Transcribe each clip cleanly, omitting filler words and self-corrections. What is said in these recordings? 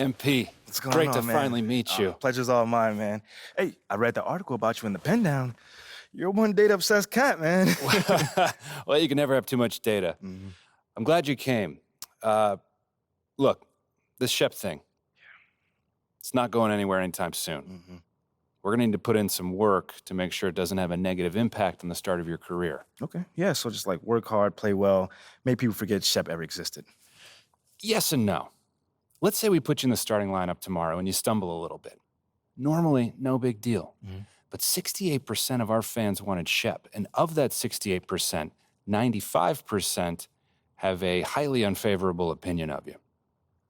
MP, What's going great on, to man? finally meet you. Pleasure's all mine, man. Hey, I read the article about you in the Pen Down. You're one data-obsessed cat, man. Well, you can never have too much data. I'm glad you came. Look, this Shep thing, it's not going anywhere anytime soon. We're gonna need to put in some work to make sure it doesn't have a negative impact on the start of your career. Okay, yeah, so just like work hard, play well, make people forget Shep ever existed. Yes and no. Let's say we put you in the starting lineup tomorrow and you stumble a little bit. Normally, no big deal. But 68% of our fans wanted Shep, and of that 68%, 95% have a highly unfavorable opinion of you.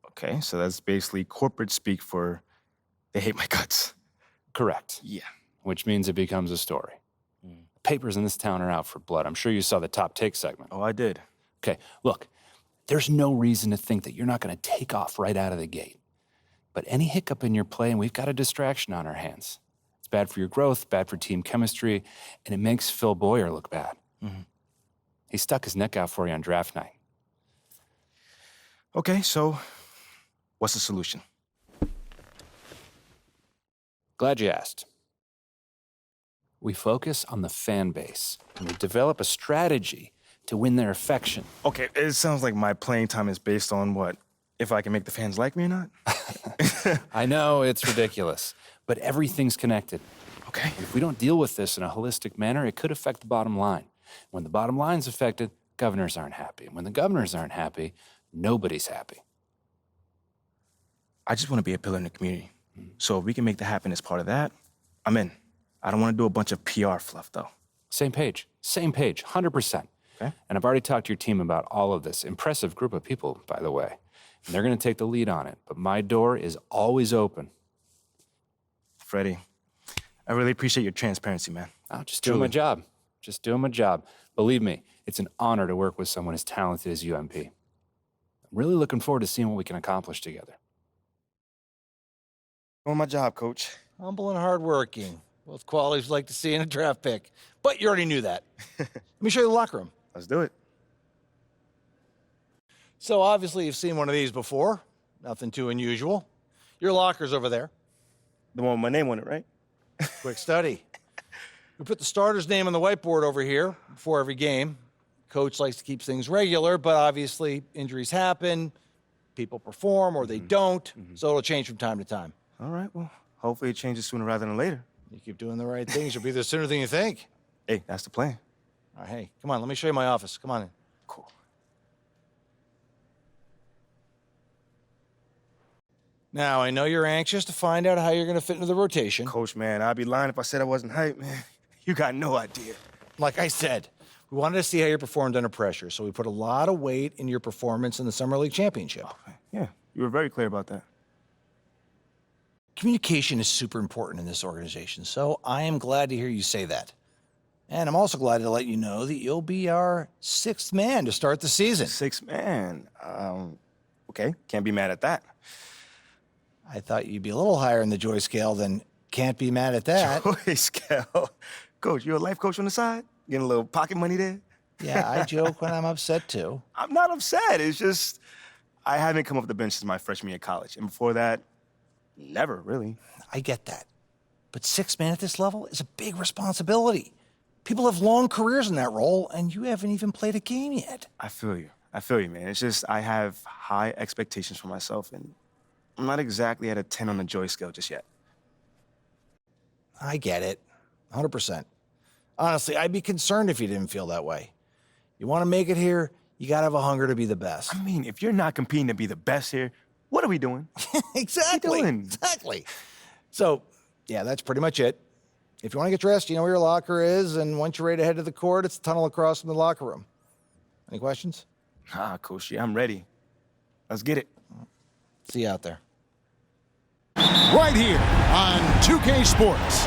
Okay, so that's basically corporate speak for they hate my guts. Correct. Yeah. Which means it becomes a story. Papers in this town are out for blood. I'm sure you saw the top take segment. Oh, I did. Okay, look, there's no reason to think that you're not going to take off right out of the gate. But any hiccup in your play, and we've got a distraction on our hands. It's bad for your growth, bad for team chemistry, and it makes Phil Boyer look bad. He stuck his neck out for you on draft night. Okay, so what's the solution? Glad you asked. We focus on the fan base, and we develop a strategy to win their affection. Okay, it sounds like my playing time is based on what? If I can make the fans like me or not? I know it's ridiculous, but everything's connected. Okay. If we don't deal with this in a holistic manner, it could affect the bottom line. When the bottom line's affected, governors aren't happy. And when the governors aren't happy, nobody's happy. I just want to be a pillar in the community. So if we can make that happen as part of that, I'm in. I don't want to do a bunch of PR fluff, though. Same page, 100%. Okay. And I've already talked to your team about all of this. Impressive group of people, by the way. And they're going to take the lead on it. But my door is always open. Freddie, I really appreciate your transparency, man. I'm just doing my job. Just doing my job. Believe me, it's an honor to work with someone as talented as UMP. I'm really looking forward to seeing what we can accomplish together. Doing my job, Coach. Humble and hardworking. Both qualities we'd like to see in a draft pick. But you already knew that. Let me show you the locker room. Let's do it. So obviously you've seen one of these before. Nothing too unusual. Your locker's over there. The one with my name on it, right? Quick study. We put the starter's name on the whiteboard over here before every game. Coach likes to keep things regular, but obviously injuries happen, people perform or they don't, so it'll change from time to time. All right, well, hopefully it changes sooner rather than later. You keep doing the right things, you'll be there sooner than you think. Hey, that's the plan. All right, hey, come on, let me show you my office. Come on in. Cool. Now, I know you're anxious to find out how you're going to fit into the rotation. Coach, man, I'd be lying if I said I wasn't hyped, man. You got no idea. Like I said, we wanted to see how you performed under pressure, so we put a lot of weight in your performance in the Summer League Championship. Yeah, you were very clear about that. Communication is super important in this organization, so I am glad to hear you say that. And I'm also glad to let you know that you'll be our sixth man to start the season. Six man. Okay, can't be mad at that. I thought you'd be a little higher in the joy scale than can't be mad at that. Joy scale. Coach, you a life coach on the side? Getting a little pocket money there? Yeah, I joke when I'm upset too. I'm not upset. It's just I haven't come off the bench since my freshman year of college. And before that, never, really. I get that. But sixth man at this level is a big responsibility. People have long careers in that role, and you haven't even played a game yet. I feel you, man. It's just I have high expectations for myself, and I'm not exactly at a 10 on the joy scale just yet. I get it, 100%. Honestly, I'd be concerned if you didn't feel that way. You want to make it here, you got to have a hunger to be the best. I mean, if you're not competing to be the best here, what are we doing? Exactly. What are we doing? Exactly. So, yeah, that's pretty much it. If you want to get dressed, you know where your locker is, and once you're ready to head to the court, it's the tunnel across from the locker room. Any questions? Coach, yeah, I'm ready. Let's get it. See you out there. Right here on 2K Sports.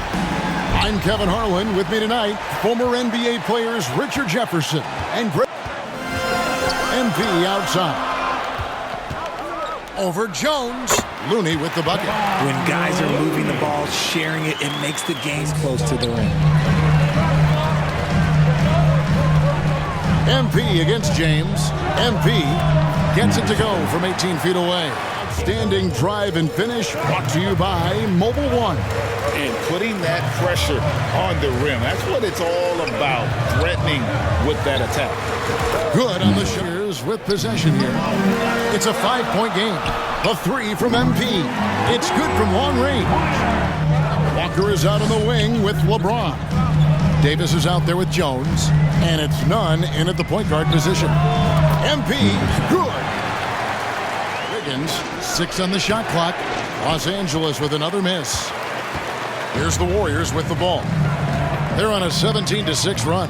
I'm Kevin Harlan. With me tonight, former NBA players Richard Jefferson and Greg MP outside. Over Jones. Looney with the bucket. When guys are moving the ball, sharing it, it makes the game close to the rim. MP against James. MP gets it to go from 18 feet away. outstanding drive and finish brought to you by Mobile One. And putting that pressure on the rim. That's what it's all about, threatening with that attack. Good on the Shears with possession here. It's a 5-point game. A 3 from MP. It's good from long range. Walker is out on the wing with LeBron. Davis is out there with Jones. And it's Nunn in at the point guard position. MP, good. Wiggins, 6 on the shot clock. Los Angeles with another miss. Here's the Warriors with the ball. They're on a 17-6 run.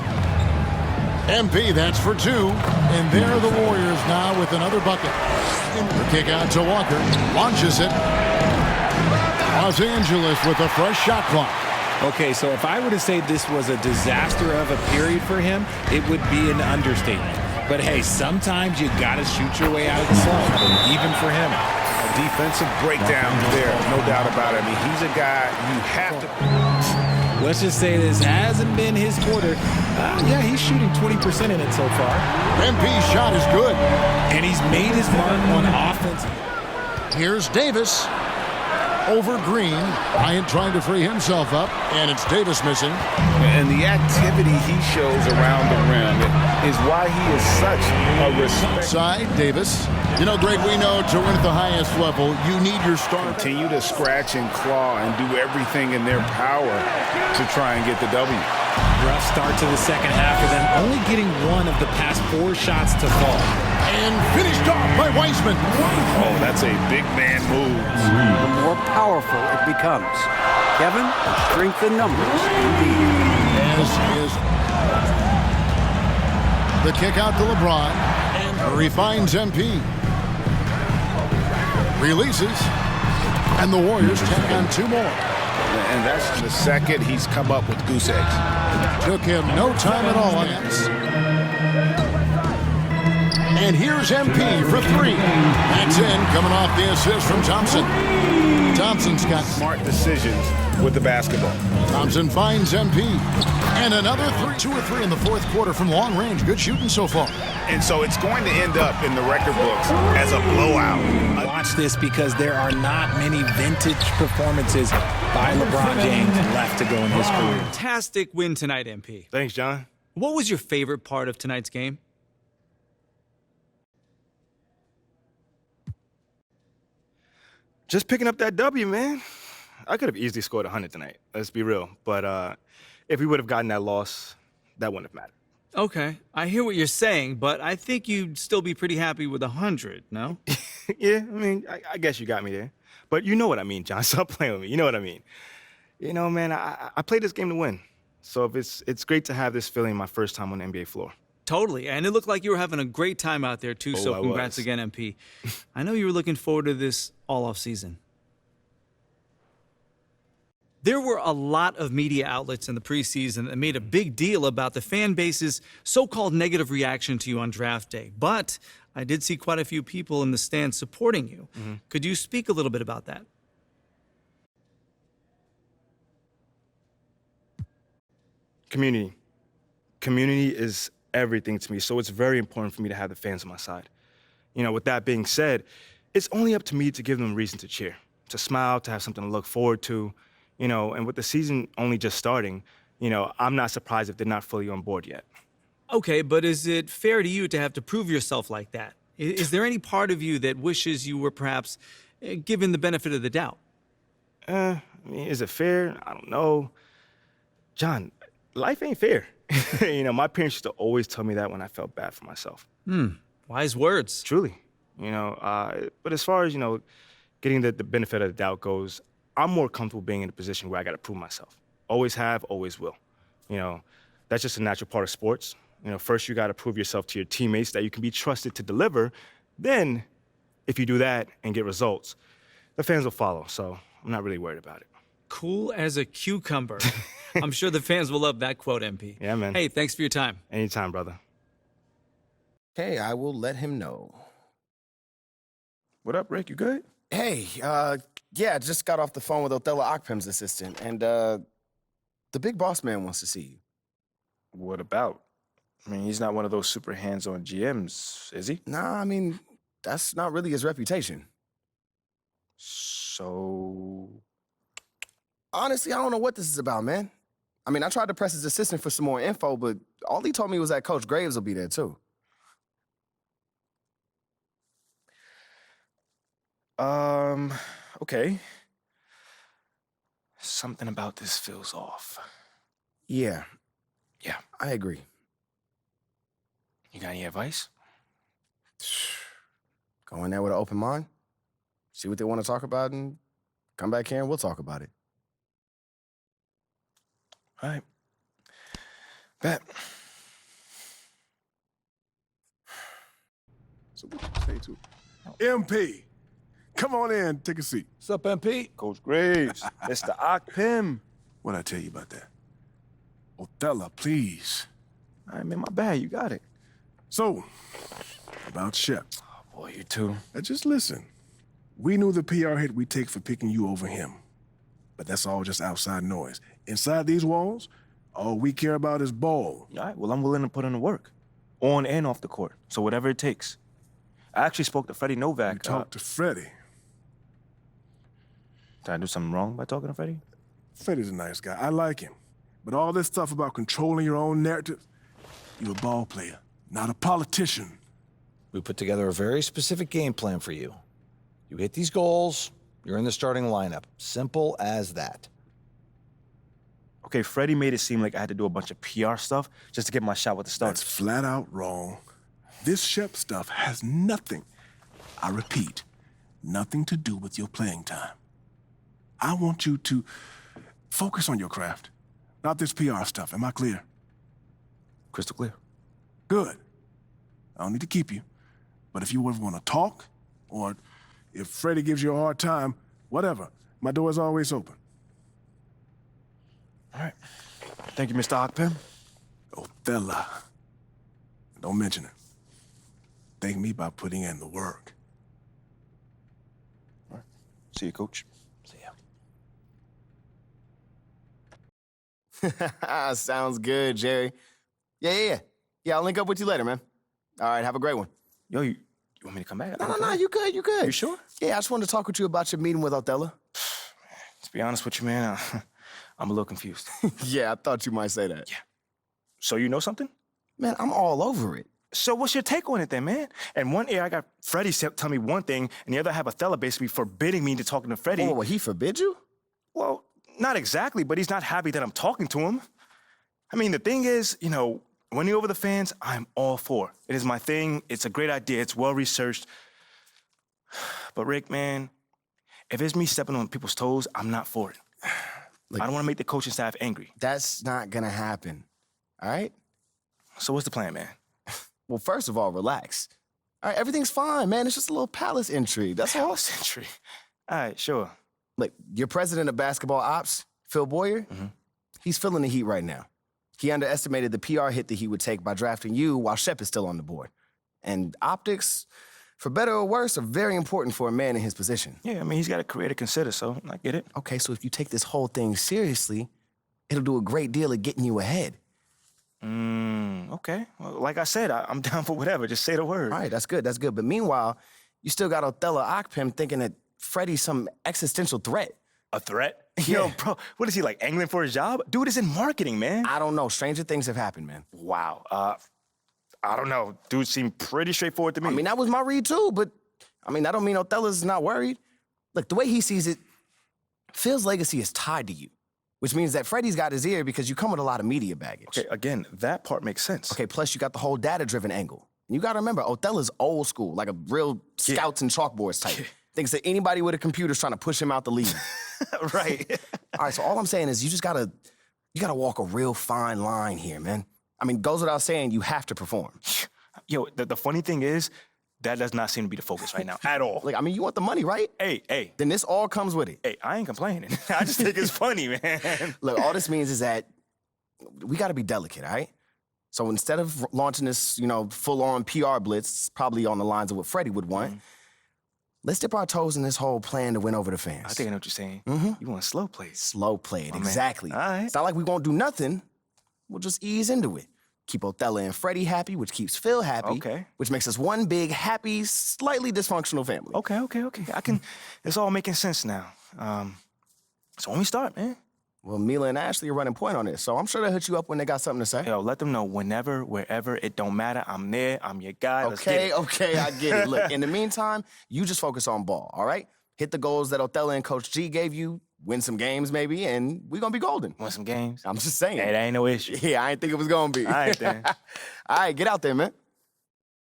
MP, that's for 2. And there are the Warriors now with another bucket. The kick out to Walker. Launches it. Los Angeles with a fresh shot clock. Okay, so if I were to say this was a disaster of a period for him, it would be an understatement. But hey, sometimes you got to shoot your way out of the slump, even for him. A defensive breakdown there, no doubt about it. I mean, he's a guy you have to... Let's just say this hasn't been his quarter. Yeah, he's shooting 20% in it so far. MP's shot is good. And he's made his mark on offense. Here's Davis. Over Green. Bryant trying to free himself up, and it's Davis missing. And the activity he shows around the rim is why he is such a respect. Side, Davis. You know, Greg, we know to win at the highest level, you need your star. Continue to scratch and claw and do everything in their power to try and get the W. Rough start to the second half for them, only getting 1 of the past 4 shots to fall. And finished off by Weissman. Oh, that's a big man move. The more powerful it becomes. Kevin, strength in numbers indeed. As is the kick out to LeBron. And Murray finds MP. Releases. And the Warriors take on 2 more. And that's the second he's come up with goose eggs. Took him no time at all on this. And here's MP for 3. That's in, coming off the assist from Thompson. Thompson's got Smart decisions with the basketball. Thompson finds MP. And another 3. 2 or 3 in the fourth quarter from long range. Good shooting so far. And so it's going to end up in the record books as a blowout. Watch this because there are not many vintage performances by LeBron James left to go in his career. Fantastic win tonight, MP. Thanks, John. What was your favorite part of tonight's game? Just picking up that W, man. I could have easily scored 100 tonight. Let's be real. But if we would have gotten that loss, that wouldn't have mattered. Okay, I hear what you're saying, but I think you'd still be pretty happy with 100, no? Yeah, I mean, I guess you got me there. But you know what I mean, John. Stop playing with me. You know what I mean. You know, man, I played this game to win. So if it's great to have this feeling my first time on the NBA floor. Totally, and it looked like you were having a great time out there, too, so I congrats was. again, MP. I know you were looking forward to this all off season. There were a lot of media outlets in the preseason that made a big deal about the fan base's so-called negative reaction to you on draft day. But I did see quite a few people in the stands supporting you. Could you speak a little bit about that? Community. Community is everything to me, so it's very important for me to have the fans on my side. You know, with that being said, it's only up to me to give them reason to cheer, to smile, to have something to look forward to. You know, and with the season only just starting, you know, I'm not surprised if they're not fully on board yet. Okay, but is it fair to you to have to prove yourself like that? Is there any part of you that wishes you were perhaps given the benefit of the doubt? I mean, is it fair? I don't know. John, life ain't fair. You know, my parents used to always tell me that when I felt bad for myself. Wise words. Truly. You know, but as far as, you know, getting the benefit of the doubt goes, I'm more comfortable being in a position where I got to prove myself. Always have, always will. You know, that's just a natural part of sports. You know, first you got to prove yourself to your teammates that you can be trusted to deliver. Then, if you do that and get results, the fans will follow. So I'm not really worried about it. Cool as a cucumber. I'm sure the fans will love that quote, MP. Yeah, man. Hey, thanks for your time. Anytime, brother. Okay, I will let him know. What up, Rick? You good? Hey, yeah, just got off the phone with Othello Akpem's assistant, and the big boss man wants to see you. What about? I mean, he's not one of those super hands-on GMs, is he? Nah, I mean, that's not really his reputation. So, Honestly, I don't know what this is about, man. I mean, I tried to press his assistant for some more info, but all he told me was that Coach Graves will be there, too. okay. Something about this feels off. Yeah. Yeah. I agree. You got any advice? Go in there with an open mind, see what they want to talk about, and come back here and we'll talk about it. All right. Bet. So what you say to MP? Come on in, take a seat. What's up, MP? Coach Graves, Mr. Akpim. What'd I tell you about that? Othello, please. I'm in my bag. You got it. So, about Shep. Oh, boy, you too. Now just listen. We knew the PR hit we'd take for picking you over him. But that's all just outside noise. Inside these walls, all we care about is ball. All right, well, I'm willing to put in the work. On and off the court. So whatever it takes. I actually spoke to Freddie Novak. You talked to Freddie. Did I do something wrong by talking to Freddie? Freddie's a nice guy. I like him. But all this stuff about controlling your own narrative, you're a ball player, not a politician. We put together a very specific game plan for you. You hit these goals, you're in the starting lineup. Simple as that. Okay, Freddie made it seem like I had to do a bunch of PR stuff just to get my shot with the Stars. That's flat out wrong. This Shep stuff has nothing, I repeat, nothing to do with your playing time. I want you to focus on your craft, not this PR stuff. Am I clear? Crystal clear. Good. I don't need to keep you. But if you ever want to talk, or if Freddie gives you a hard time, whatever, my door is always open. All right. Thank you, Mr. Akpim. Othello. Don't mention it. Thank me by putting in the work. All right. See you, Coach. See ya. Sounds good, Jerry. Yeah, I'll link up with you later, man. All right, have a great one. Yo, you want me to come back? No, you good, you good. You sure? Yeah, I just wanted to talk with you about your meeting with Othello. To be honest with you, man, I'm a little confused. Yeah, I thought you might say that. Yeah. So you know something? Man, I'm all over it. So what's your take on it then, man? And one ear, I got Freddie tell me one thing, and the other I have Othello basically forbidding me to talking to Freddie. Oh, he forbid you? Well, not exactly, but he's not happy that I'm talking to him. I mean, the thing is, winning over the fans, I'm all for. It is my thing. It's a great idea. It's well-researched. But Rick, man, if it's me stepping on people's toes, I'm not for it. Look, I don't want to make the coaching staff angry. That's not going to happen, all right? So what's the plan, man? Well, first of all, relax. All right, everything's fine, man. It's just a little palace intrigue. That's all. Palace intrigue? All right, sure. Look, your president of basketball ops, Phil Boyer, he's feeling the heat right now. He underestimated the PR hit that he would take by drafting you while Shep is still on the board. And optics, for better or worse, are very important for a man in his position. Yeah, I mean, he's got a career to consider, so I get it. Okay, so if you take this whole thing seriously, it'll do a great deal of getting you ahead. Okay. Well, like I said, I'm down for whatever. Just say the word. All right, that's good. But meanwhile, you still got Othello Akpim thinking that Freddie's some existential threat. A threat? Yeah. Yo, bro, what is he, like, angling for his job? Dude is in marketing, man. I don't know. Stranger things have happened, man. Wow. I don't know. Dude seemed pretty straightforward to me. I mean, that was my read, too, but, that don't mean Othello's not worried. Look, the way he sees it, Phil's legacy is tied to you, which means that Freddie's got his ear because you come with a lot of media baggage. Okay, again, that part makes sense. Okay, plus you got the whole data-driven angle. And you got to remember, Othello's old school, like a real scouts and chalkboards type. Thinks that anybody with a computer's trying to push him out the league. Right. All right, so all I'm saying is you just gotta walk a real fine line here, man. I mean, goes without saying, you have to perform. Yo, the funny thing is, that does not seem to be the focus right now at all. Like, you want the money, right? Hey. Then this all comes with it. Hey, I ain't complaining. I just think it's funny, man. Look, all this means is that we gotta be delicate, all right? So instead of launching this, full-on PR blitz, probably on the lines of what Freddie would want, let's dip our toes in this whole plan to win over the fans. I think I know what you're saying. You want slow plays. Slow play it, exactly. All right. It's not like we won't do nothing. We'll just ease into it. keep Othello and Freddie happy, which keeps Phil happy. Okay. Which makes us one big, happy, slightly dysfunctional family. Okay. It's all making sense now. So when we start, man. Well, Mila and Ashley are running point on this, so I'm sure they'll hit you up when they got something to say. Yo, let them know whenever, wherever, it don't matter. I'm there. I'm your guy. Let's get it. Okay, I get it. Look, in the meantime, you just focus on ball, all right? Hit the goals that Othello and Coach G gave you, win some games maybe, and we're gonna be golden. Want some games? I'm just saying. Hey, that ain't no issue. Yeah, I ain't think it was gonna be. All right, then. All right, get out there, man.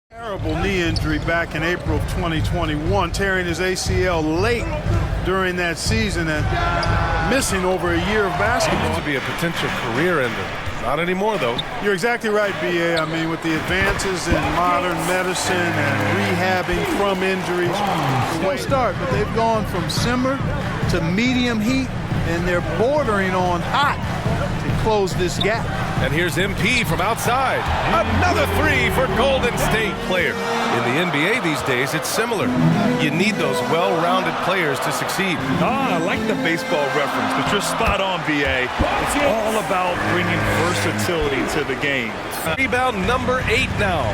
Terrible knee injury back in April of 2021, tearing his ACL late during that season and missing over a year of basketball. To be a potential career ender. Not anymore, though. You're exactly right, B.A. I mean, with the advances in modern medicine and rehabbing from injuries, still start, but they've gone from simmer to medium heat, and they're bordering on hot to close this gap. And here's MP from outside. Another three for Golden State player. In the NBA these days, it's similar. You need those well-rounded players to succeed. I like the baseball reference, but you're spot on, BA. It's all about bringing versatility to the game. Rebound number 8 now.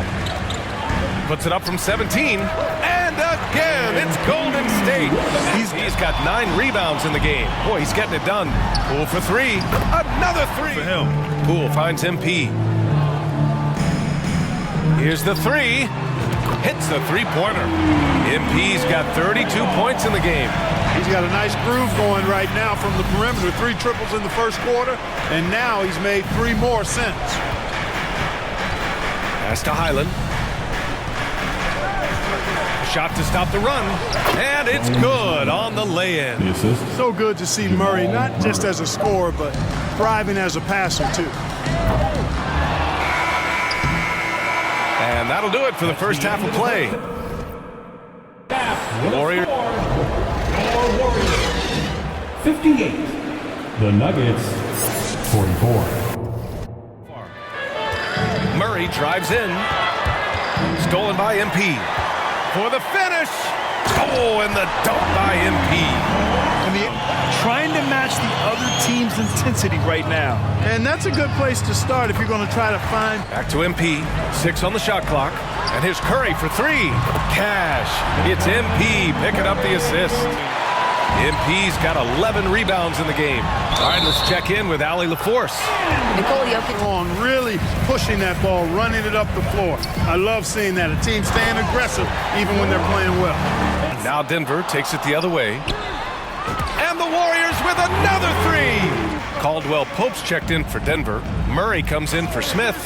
Puts it up from 17. And again, it's Golden State. He's got 9 rebounds in the game. Boy, he's getting it done. Poole for 3. Another 3 for him. Poole finds MP. Here's the 3. Hits the three-pointer. MP's got 32 points in the game. He's got a nice groove going right now from the perimeter. 3 triples in the first quarter, and now he's made 3 more since. Pass to Highland. Shot to stop the run, and it's good on the lay-in. So good to see Murray, not just as a scorer, but thriving as a passer, too. And that'll do it for the first half of play. Warriors 58. The Nuggets 44. Murray drives in. Stolen by MP. For the finish. Oh, and the dunk by MP. I mean, trying to match the other team's intensity right now. And that's a good place to start if you're going to try to find... Back to MP. 6 on the shot clock. And here's Curry for 3. Cash. It's MP picking up the assist. MP's got 11 rebounds in the game. All right, let's check in with Allie LaForce. On really pushing that ball, running it up the floor. I love seeing that. A team staying aggressive even when they're playing well. Now Denver takes it the other way. And the Warriors with another 3. Caldwell Pope's checked in for Denver. Murray comes in for Smith.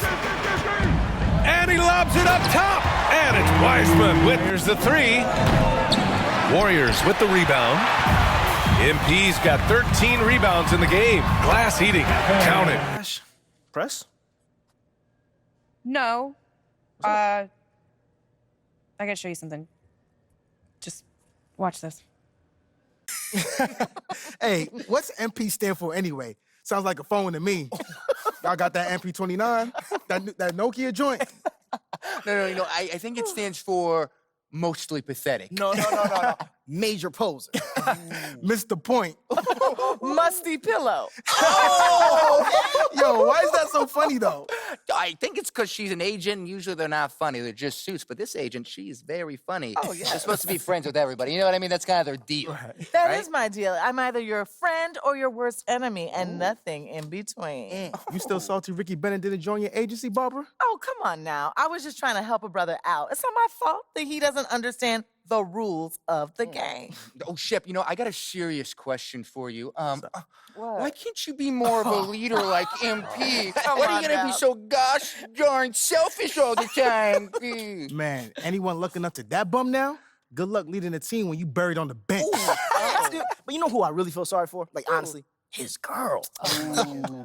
And he lobs it up top. And it's Wiseman with... Here's the 3. Warriors with the rebound. MP's got 13 rebounds in the game. Glass eating. Count it. Press? No. I gotta show you something. Just watch this. Hey, what's MP stand for anyway? Sounds like a phone to me. Y'all got that MP29? That Nokia joint? No. I think it stands for mostly pathetic. No. Major poser. Missed the point. Musty pillow. Oh! Yo, why is that so funny, though? I think it's because she's an agent, and usually they're not funny. They're just suits. But this agent, she's very funny. Oh, yeah. They're supposed to be friends with everybody. You know what I mean? That's kind of their deal. That is my deal. I'm either your friend or your worst enemy, and nothing in between. You still salty Ricky Bennett didn't join your agency, Barbara? Oh, come on now. I was just trying to help a brother out. It's not my fault that he doesn't understand the rules of the game. Oh, Shep, I got a serious question for you. Why can't you be more of a leader like MP? Why are you gonna be so gosh darn selfish all the time? Man, anyone looking up to that bum now? Good luck leading a team when you buried on the bench. But you know who I really feel sorry for? Like, honestly, his girl.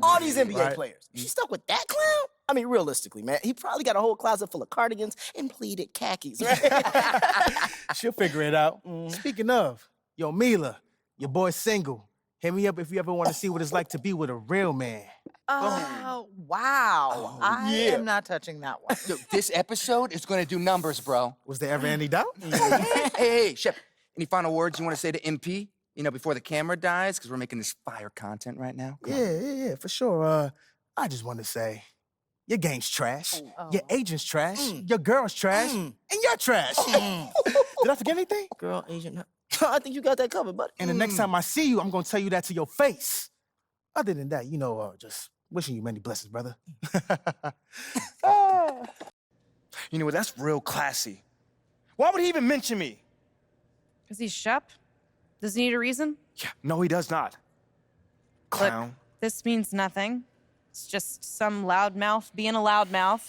All these NBA players. She stuck with that clown? I mean, realistically, man, he probably got a whole closet full of cardigans and pleated khakis, right? She'll figure it out. Speaking of, yo, Mila, your boy's single. Hit me up if you ever want to see what it's like to be with a real man. Oh, wow. I am not touching that one. Yo, this episode is gonna do numbers, bro. Was there ever any doubt? Hey, Shep, any final words you want to say to MP? Before the camera dies, because we're making this fire content right now. Yeah, for sure. I just want to say, Your game's trash. Your agent's trash. Your girl's trash. And you're trash. Did I forget anything? Girl, agent. I think you got that covered, buddy. And the next time I see you, I'm gonna tell you that to your face. Other than that, just wishing you many blessings, brother. You know what? That's real classy. Why would he even mention me? Because he's Shep? Does he need a reason? Yeah, no, he does not. Clown. Look, this means nothing. It's just some loudmouth being a loudmouth.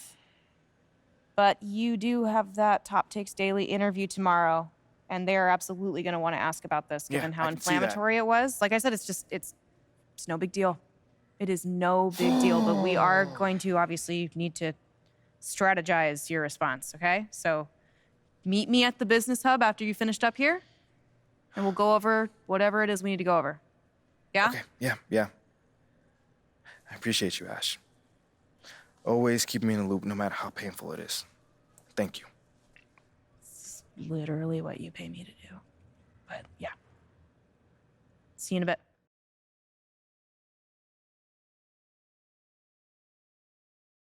But you do have that Top Takes Daily interview tomorrow, and they are absolutely going to want to ask about this, given how I can see that. inflammatory it was. Like I said, it's no big deal. It is no big deal, but we are going to obviously need to strategize your response, okay? So meet me at the business hub after you finished up here, and we'll go over whatever it is we need to go over. Yeah? Okay, yeah. I appreciate you, Ash. Always keep me in the loop, no matter how painful it is. Thank you. It's literally what you pay me to do. But yeah. See you in a bit.